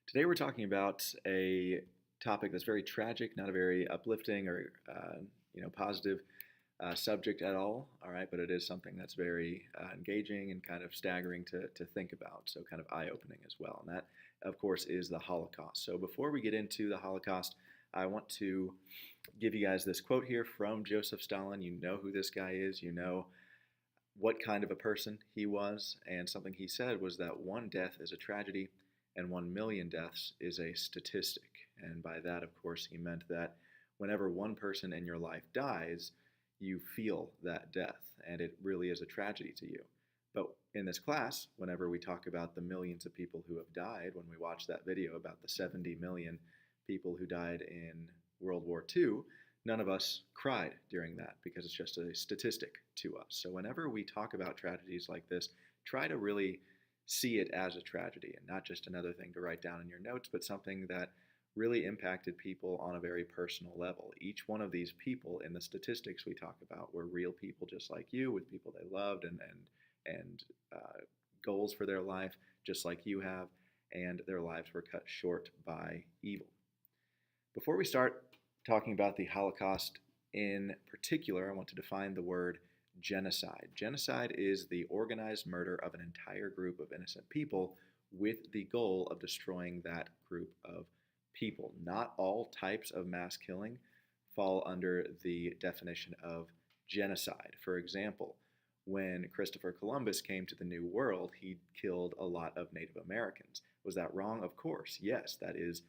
Today we're talking about a topic that's very tragic, not a very uplifting or positive subject at all. All right, but it is something that's very engaging and kind of staggering to think about. So kind of eye-opening as well. And that, of course, is the Holocaust. So before we get into the Holocaust, I want to give you guys this quote here from Joseph Stalin. You know who this guy is. You know what kind of a person he was, and something he said was that one death is a tragedy and 1 million deaths is a statistic. And by that, of course, he meant that whenever one person in your life dies, you feel that death, and it really is a tragedy to you. But in this class, whenever we talk about the millions of people who have died, when we watch that video about the 70 million people who died in World War II, none of us cried during that because it's just a statistic to us. So whenever we talk about tragedies like this, try to really see it as a tragedy and not just another thing to write down in your notes, but something that really impacted people on a very personal level. Each one of these people in the statistics we talk about were real people just like you, with people they loved and goals for their life just like you have, and their lives were cut short by evil. Before we start talking about the Holocaust in particular, I want to define the word genocide. Genocide is the organized murder of an entire group of innocent people with the goal of destroying that group of people. Not all types of mass killing fall under the definition of genocide. For example, when Christopher Columbus came to the New World, he killed a lot of Native Americans. Was that wrong? Of course, yes, that is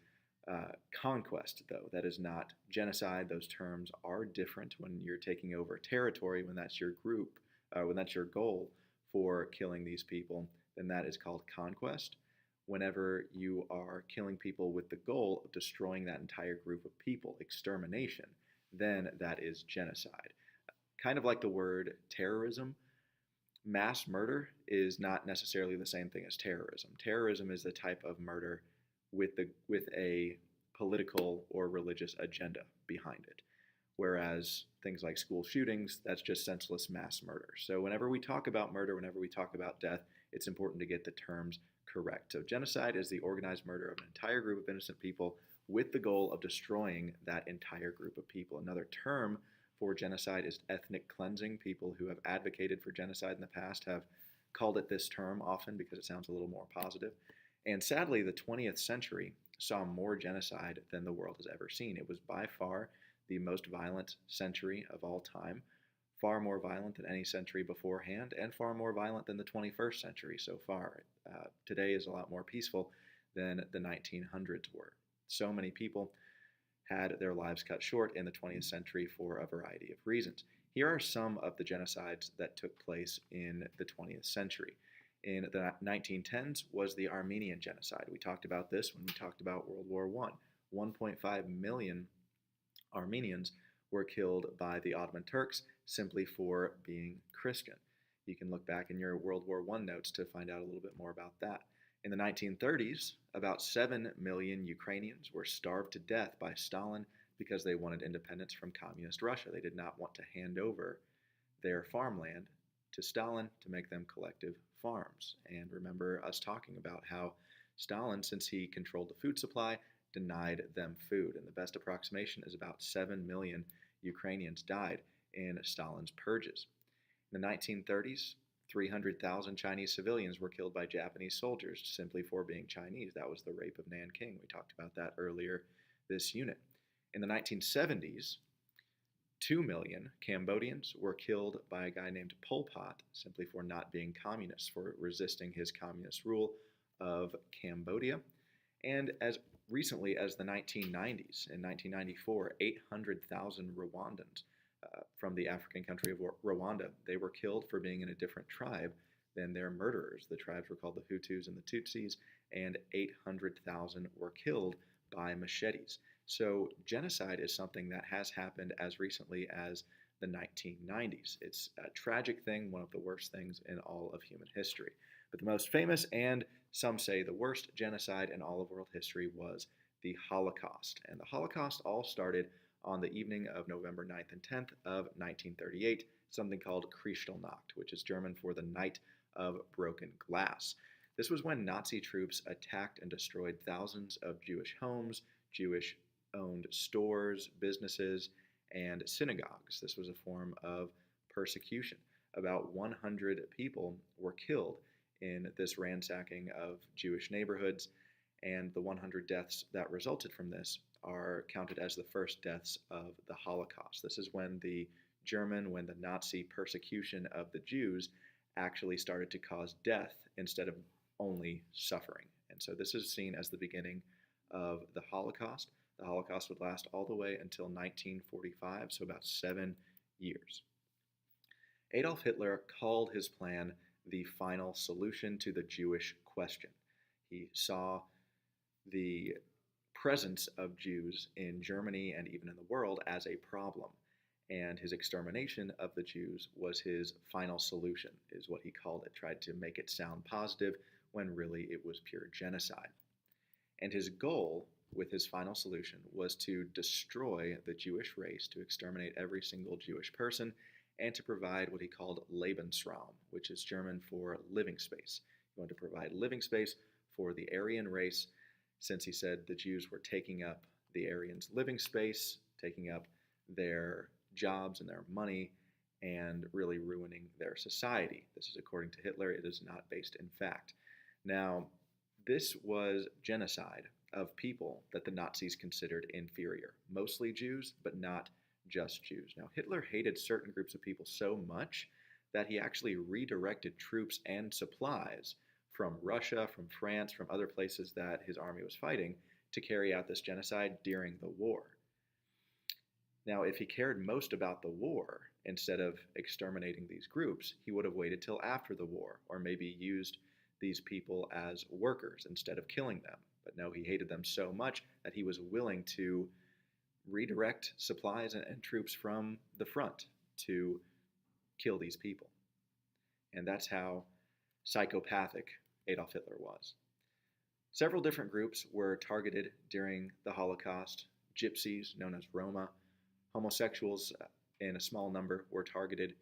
conquest, though. That is not genocide. Those terms are different when you're taking over territory, when that's your group, when that's your goal for killing these people, then that is called conquest. Whenever you are killing people with the goal of destroying that entire group of people, extermination, then that is genocide. Kind of like the word terrorism, mass murder is not necessarily the same thing as terrorism. Terrorism is the type of murder with a political or religious agenda behind it. Whereas things like school shootings, that's just senseless mass murder. So whenever we talk about murder, whenever we talk about death, it's important to get the terms correct. So genocide is the organized murder of an entire group of innocent people with the goal of destroying that entire group of people. Another term for genocide is ethnic cleansing. People who have advocated for genocide in the past have called it this term often because it sounds a little more positive. And sadly, the 20th century saw more genocide than the world has ever seen. It was by far the most violent century of all time, far more violent than any century beforehand, and far more violent than the 21st century so far. Today is a lot more peaceful than the 1900s were. So many people had their lives cut short in the 20th century for a variety of reasons. Here are some of the genocides that took place in the 20th century. In the 1910s was the Armenian genocide. We talked about this when we talked about World War I. 1.5 million Armenians were killed by the Ottoman Turks simply for being Christian. You can look back in your World War I notes to find out a little bit more about that. In the 1930s, about 7 million Ukrainians were starved to death by Stalin because they wanted independence from communist Russia. They did not want to hand over their farmland to Stalin to make them collective farms. And remember us talking about how Stalin, since he controlled the food supply, denied them food. And the best approximation is about 7 million Ukrainians died in Stalin's purges. In the 1930s, 300,000 Chinese civilians were killed by Japanese soldiers simply for being Chinese. That was the rape of Nanking. We talked about that earlier this unit. In the 1970s, 2 million Cambodians were killed by a guy named Pol Pot simply for not being communist, for resisting his communist rule of Cambodia. And as recently as the 1990s, in 1994, 800,000 Rwandans from the African country of Rwanda, they were killed for being in a different tribe than their murderers. The tribes were called the Hutus and the Tutsis, and 800,000 were killed by machetes. So genocide is something that has happened as recently as the 1990s. It's a tragic thing, one of the worst things in all of human history. But the most famous, and some say the worst genocide in all of world history, was the Holocaust. And the Holocaust all started on the evening of November 9th and 10th of 1938, something called Kristallnacht, which is German for the Night of Broken Glass. This was when Nazi troops attacked and destroyed thousands of Jewish homes, Jewish owned stores, businesses, and synagogues. This was a form of persecution. About 100 people were killed in this ransacking of Jewish neighborhoods, and the 100 deaths that resulted from this are counted as the first deaths of the Holocaust. This is when the Nazi persecution of the Jews actually started to cause death instead of only suffering. And so this is seen as the beginning of the Holocaust. The Holocaust would last all the way until 1945, so about 7 years. Adolf Hitler called his plan the final solution to the Jewish question. He saw the presence of Jews in Germany and even in the world as a problem, and his extermination of the Jews was his final solution, is what he called it. Tried to make it sound positive when really it was pure genocide. And his goal with his final solution was to destroy the Jewish race, to exterminate every single Jewish person, and to provide what he called Lebensraum, which is German for living space. He wanted to provide living space for the Aryan race, since he said the Jews were taking up the Aryans' living space, taking up their jobs and their money, and really ruining their society. This is according to Hitler. It is not based in fact. Now, this was genocide of people that the Nazis considered inferior, mostly Jews, but not just Jews. Now, Hitler hated certain groups of people so much that he actually redirected troops and supplies from Russia, from France, from other places that his army was fighting to carry out this genocide during the war. Now, if he cared most about the war instead of exterminating these groups, he would have waited till after the war, or maybe used these people as workers instead of killing them. But no, he hated them so much that he was willing to redirect supplies and troops from the front to kill these people. And that's how psychopathic Adolf Hitler was. Several different groups were targeted during the Holocaust. Gypsies, known as Roma, homosexuals in a small number were targeted.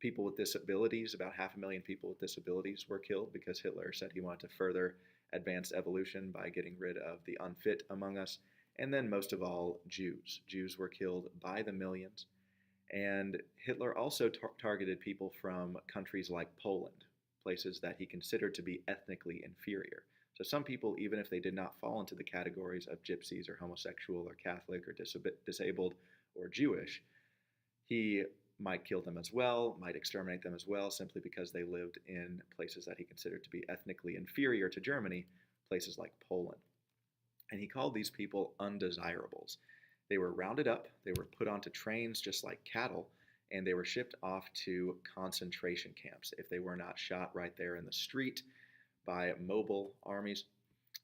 People with disabilities, about 500,000 people with disabilities were killed because Hitler said he wanted to further advance evolution by getting rid of the unfit among us. And then most of all, Jews. Jews were killed by the millions. And Hitler also targeted people from countries like Poland, places that he considered to be ethnically inferior. So some people, even if they did not fall into the categories of gypsies or homosexual or Catholic or disabled or Jewish, he might kill them as well, might exterminate them as well, simply because they lived in places that he considered to be ethnically inferior to Germany, places like Poland. And he called these people undesirables. They were rounded up, they were put onto trains just like cattle, and they were shipped off to concentration camps. If they were not shot right there in the street by mobile armies,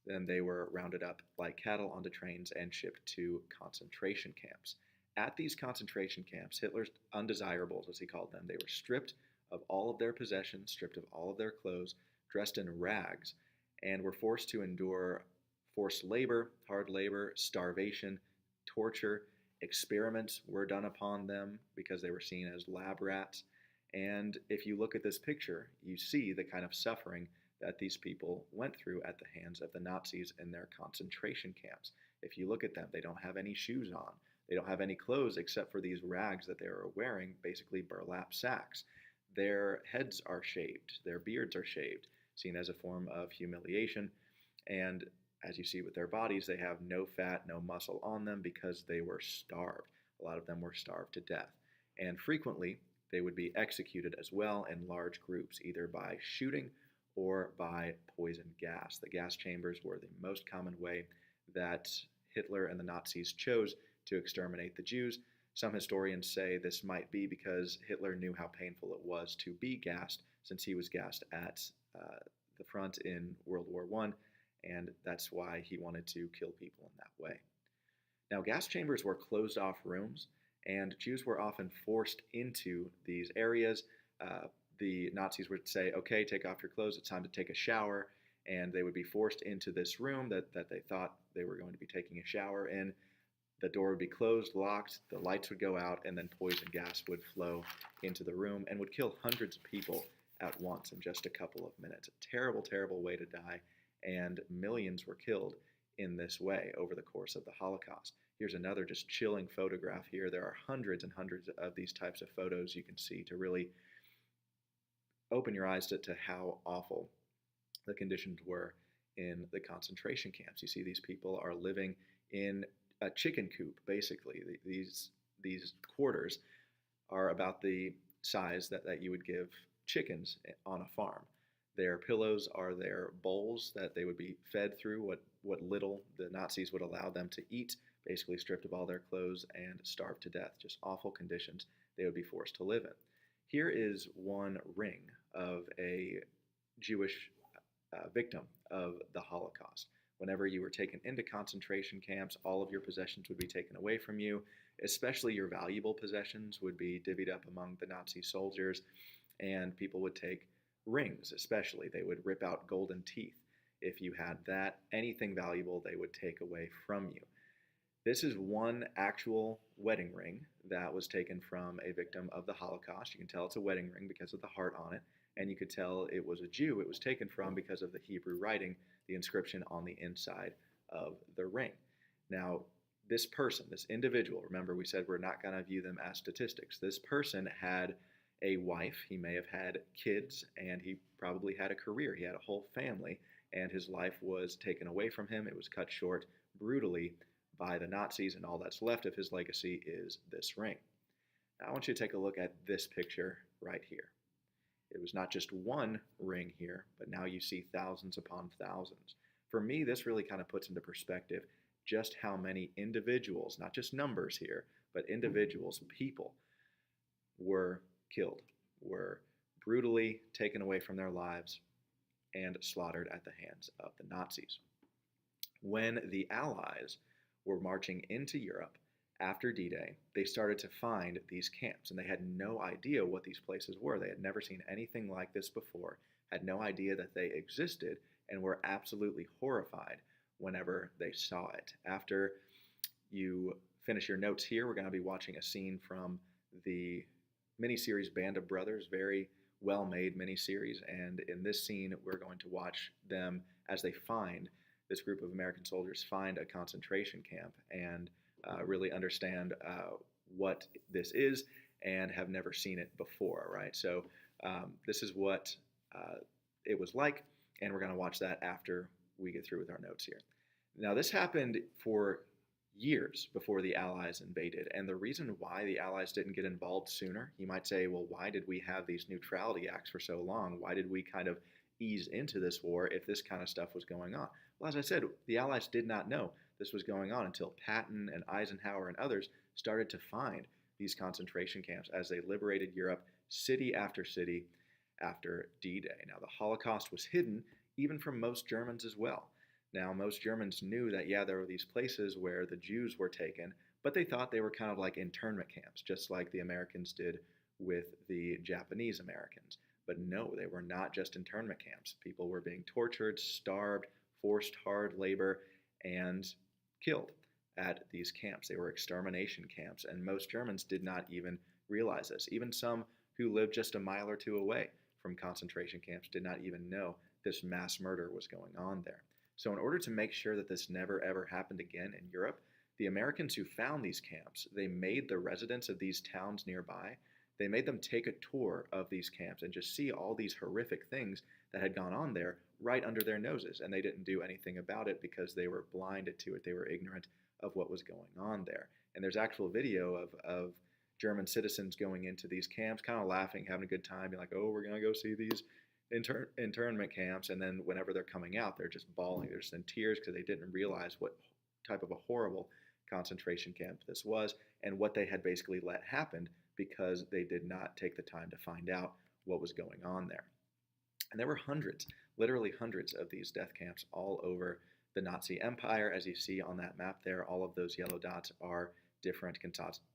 then they were rounded up like cattle onto trains and shipped to concentration camps. At these concentration camps, Hitler's undesirables, as he called them, they were stripped of all of their possessions, stripped of all of their clothes, dressed in rags, and were forced to endure forced labor, hard labor, starvation, torture. Experiments were done upon them because they were seen as lab rats. And if you look at this picture, you see the kind of suffering that these people went through at the hands of the Nazis in their concentration camps. If you look at them, they don't have any shoes on. They don't have any clothes except for these rags that they are wearing, basically burlap sacks. Their heads are shaved, their beards are shaved, seen as a form of humiliation. And as you see with their bodies, they have no fat, no muscle on them because they were starved. A lot of them were starved to death. And frequently, they would be executed as well in large groups, either by shooting or by poison gas. The gas chambers were the most common way that Hitler and the Nazis chose to exterminate the Jews. Some historians say this might be because Hitler knew how painful it was to be gassed, since he was gassed at the front in World War I, and that's why he wanted to kill people in that way. Now, gas chambers were closed-off rooms, and Jews were often forced into these areas. The Nazis would say, okay, take off your clothes, it's time to take a shower, and they would be forced into this room that they thought they were going to be taking a shower in. The door would be closed, locked, the lights would go out, and then poison gas would flow into the room and would kill hundreds of people at once in just a couple of minutes. A terrible, terrible way to die, and millions were killed in this way over the course of the Holocaust. Here's another just chilling photograph here. There are hundreds and hundreds of these types of photos you can see to really open your eyes to how awful the conditions were in the concentration camps. You see these people are living in a chicken coop, basically. These quarters are about the size that you would give chickens on a farm. Their pillows are their bowls that they would be fed through, what little the Nazis would allow them to eat, basically stripped of all their clothes and starved to death. Just awful conditions they would be forced to live in. Here is one ring of a Jewish victim of the Holocaust. Whenever you were taken into concentration camps, all of your possessions would be taken away from you, especially your valuable possessions would be divvied up among the Nazi soldiers, and people would take rings, especially. They would rip out golden teeth. If you had that, anything valuable they would take away from you. This is one actual wedding ring that was taken from a victim of the Holocaust. You can tell it's a wedding ring because of the heart on it, and you could tell it was a Jew it was taken from because of the Hebrew writing, the inscription on the inside of the ring. Now, this person, this individual, remember we said we're not going to view them as statistics. This person had a wife, he may have had kids, and he probably had a career. He had a whole family, and his life was taken away from him. It was cut short brutally by the Nazis, and all that's left of his legacy is this ring. Now, I want you to take a look at this picture right here. It was not just one ring here, but now you see thousands upon thousands. For me, this really kind of puts into perspective just how many individuals, not just numbers here, but individuals, people, were killed, were brutally taken away from their lives and slaughtered at the hands of the Nazis. When the Allies were marching into Europe after D-Day, they started to find these camps, and they had no idea what these places were. They had never seen anything like this before, had no idea that they existed, and were absolutely horrified whenever they saw it. After you finish your notes here, we're going to be watching a scene from the miniseries Band of Brothers, very well-made miniseries, and in this scene, we're going to watch them as they find this group of American soldiers find a concentration camp and really understand what this is and have never seen it before, right? So this is what it was like, and we're going to watch that after we get through with our notes here. Now, this happened for years before the Allies invaded, and the reason why the Allies didn't get involved sooner, you might say, well, why did we have these neutrality acts for so long? Why did we kind of ease into this war if this kind of stuff was going on? Well, as I said, the Allies did not know this was going on until Patton and Eisenhower and others started to find these concentration camps as they liberated Europe city after city after D-Day. Now, the Holocaust was hidden even from most Germans as well. Now, most Germans knew that, yeah, there were these places where the Jews were taken, but they thought they were kind of like internment camps, just like the Americans did with the Japanese Americans. But no, they were not just internment camps. People were being tortured, starved, forced hard labor, and killed at these camps. They were extermination camps, and most Germans did not even realize this. Even some who lived just a mile or two away from concentration camps did not even know this mass murder was going on there. So in order to make sure that this never ever happened again in Europe, the Americans who found these camps, they made the residents of these towns nearby, they made them take a tour of these camps and just see all these horrific things that had gone on there right under their noses. And they didn't do anything about it because they were blinded to it. They were ignorant of what was going on there. And there's actual video of German citizens going into these camps, kind of laughing, having a good time, being like, oh, we're going to go see these internment camps. And then whenever they're coming out, they're just bawling. They're just in tears because they didn't realize what type of a horrible concentration camp this was and what they had basically let happen because they did not take the time to find out what was going on there. And there were hundreds, literally hundreds of these death camps all over the Nazi Empire. As you see on that map there, all of those yellow dots are different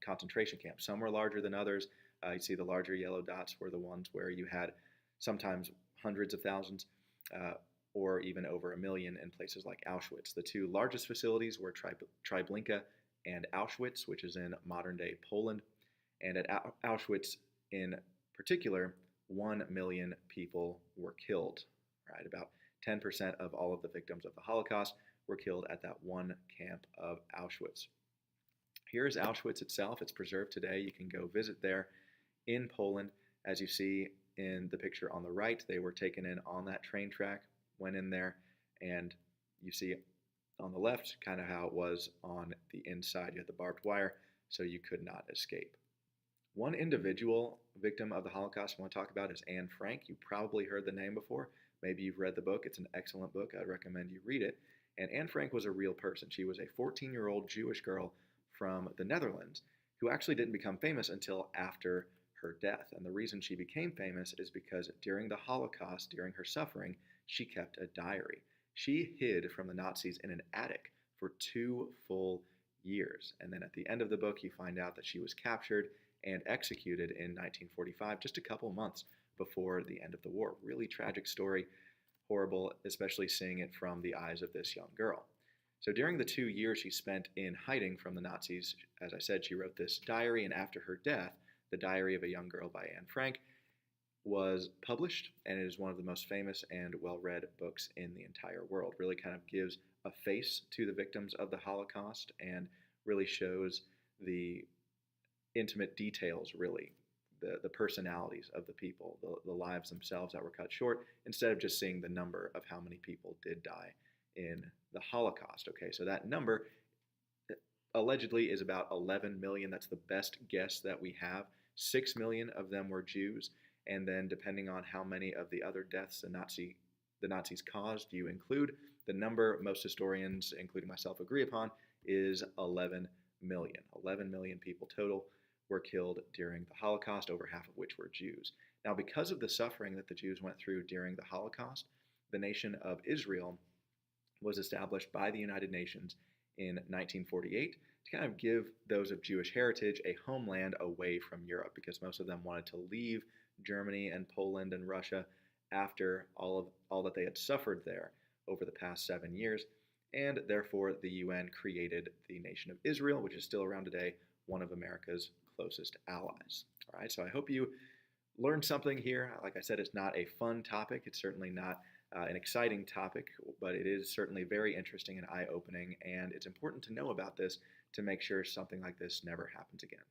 concentration camps. Some were larger than others. You see the larger yellow dots were the ones where you had sometimes hundreds of thousands or even over 1 million in places like Auschwitz. The two largest facilities were Treblinka and Auschwitz, which is in modern-day Poland. And at Auschwitz in particular, 1 million people were killed, right? About 10% of all of the victims of the Holocaust were killed at that one camp of Auschwitz. Here's Auschwitz itself. It's preserved today. You can go visit there in Poland. As you see in the picture on the right, they were taken in on that train track, went in there, and you see on the left kind of how it was on the inside. You had the barbed wire, so you could not escape. One individual victim of the Holocaust I want to talk about is Anne Frank. You probably heard the name before. Maybe you've read the book. It's an excellent book. I'd recommend you read it. And Anne Frank was a real person. She was a 14-year-old Jewish girl from the Netherlands who actually didn't become famous until after her death. And the reason she became famous is because during the Holocaust, during her suffering, she kept a diary. She hid from the Nazis in an attic for 2 full years. And then at the end of the book, you find out that she was captured and executed in 1945, just a couple months before the end of the war. Really tragic story, horrible, especially seeing it from the eyes of this young girl. So during the 2 years she spent in hiding from the Nazis, as I said, she wrote this diary, and after her death, The Diary of a Young Girl by Anne Frank was published, and it is one of the most famous and well-read books in the entire world. Really kind of gives a face to the victims of the Holocaust and really shows the intimate details, really, the personalities of the people, the lives themselves that were cut short, instead of just seeing the number of how many people did die in the Holocaust. Okay, so that number allegedly is about 11 million. That's the best guess that we have. 6 million of them were Jews, and then depending on how many of the other deaths the Nazis caused you include, the number most historians, including myself, agree upon is 11 million. 11 million people total were killed during the Holocaust, over half of which were Jews. Now, because of the suffering that the Jews went through during the Holocaust, the nation of Israel was established by the United Nations in 1948 to kind of give those of Jewish heritage a homeland away from Europe, because most of them wanted to leave Germany and Poland and Russia after all that they had suffered there over the past 7 years. And therefore, the UN created the nation of Israel, which is still around today, one of America's closest allies. All right, so I hope you learned something here. Like I said, it's not a fun topic. It's certainly not an exciting topic, but it is certainly very interesting and eye-opening, and it's important to know about this to make sure something like this never happens again.